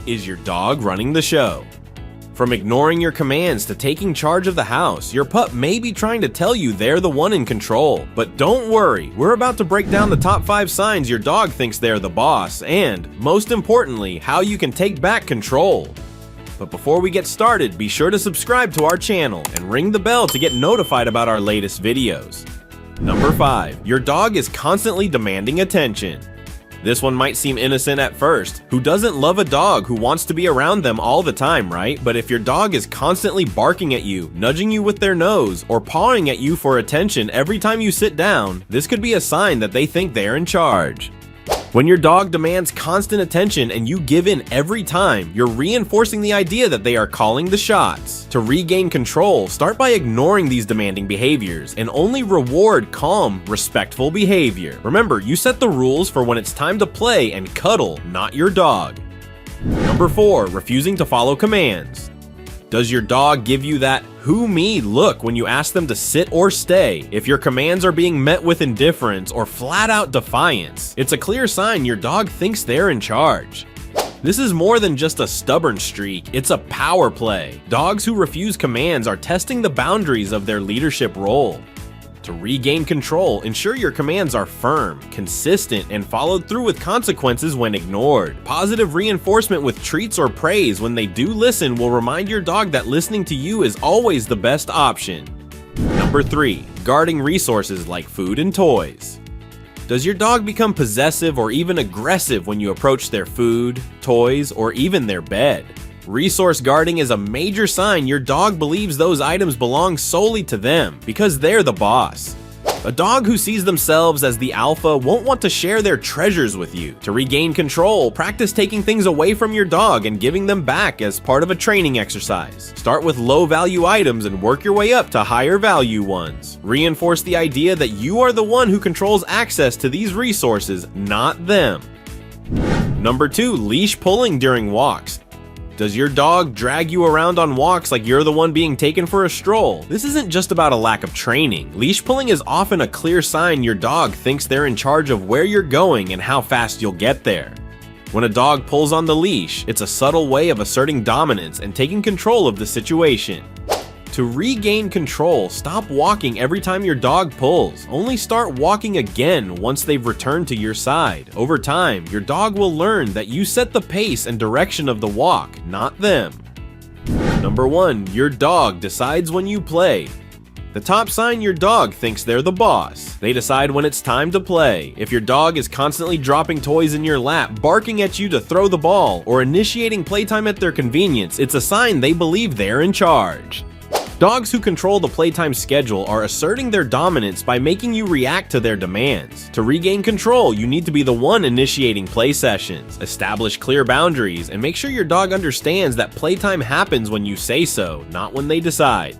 Is your dog running the show? From ignoring your commands to taking charge of the house, your pup may be trying to tell you they're the one in control. But don't worry, we're about to break down the top 5 signs your dog thinks they're the boss, and, most importantly, how you can take back control. But before we get started, be sure to subscribe to our channel and ring the bell to get notified about our latest videos. Number 5. Your dog is constantly demanding attention. This one might seem innocent at first. Who doesn't love a dog who wants to be around them all the time, right? But if your dog is constantly barking at you, nudging you with their nose, or pawing at you for attention every time you sit down, this could be a sign that they think they're in charge. When your dog demands constant attention and you give in every time, you're reinforcing the idea that they are calling the shots. To regain control, start by ignoring these demanding behaviors and only reward calm, respectful behavior. Remember, you set the rules for when it's time to play and cuddle, not your dog. Number 4. Refusing to follow commands. Does your dog give you that "who me" look when you ask them to sit or stay? If your commands are being met with indifference or flat out defiance, it's a clear sign your dog thinks they're in charge. This is more than just a stubborn streak, it's a power play. Dogs who refuse commands are testing the boundaries of their leadership role. To regain control, ensure your commands are firm, consistent, and followed through with consequences when ignored. Positive reinforcement with treats or praise when they do listen will remind your dog that listening to you is always the best option. Number 3. Guarding resources like food and toys. Does your dog become possessive or even aggressive when you approach their food, toys, or even their bed? Resource guarding is a major sign your dog believes those items belong solely to them, because they're the boss. A dog who sees themselves as the alpha won't want to share their treasures with you. To regain control, practice taking things away from your dog and giving them back as part of a training exercise. Start with low-value items and work your way up to higher-value ones. Reinforce the idea that you are the one who controls access to these resources, not them. Number 2. Leash pulling during walks. Does your dog drag you around on walks like you're the one being taken for a stroll? This isn't just about a lack of training. Leash pulling is often a clear sign your dog thinks they're in charge of where you're going and how fast you'll get there. When a dog pulls on the leash, it's a subtle way of asserting dominance and taking control of the situation. To regain control, stop walking every time your dog pulls. Only start walking again once they've returned to your side. Over time, your dog will learn that you set the pace and direction of the walk, not them. Number 1. Your dog decides when you play. The top sign your dog thinks they're the boss. They decide when it's time to play. If your dog is constantly dropping toys in your lap, barking at you to throw the ball, or initiating playtime at their convenience, it's a sign they believe they're in charge. Dogs who control the playtime schedule are asserting their dominance by making you react to their demands. To regain control, you need to be the one initiating play sessions, establish clear boundaries, and make sure your dog understands that playtime happens when you say so, not when they decide.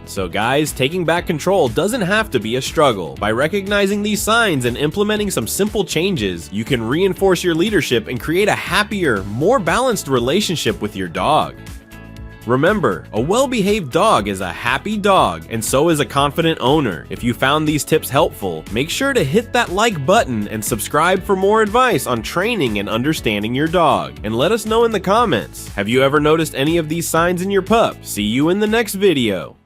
So guys, taking back control doesn't have to be a struggle. By recognizing these signs and implementing some simple changes, you can reinforce your leadership and create a happier, more balanced relationship with your dog. Remember, a well-behaved dog is a happy dog, and so is a confident owner. If you found these tips helpful, make sure to hit that like button and subscribe for more advice on training and understanding your dog. And let us know in the comments, have you ever noticed any of these signs in your pup? See you in the next video.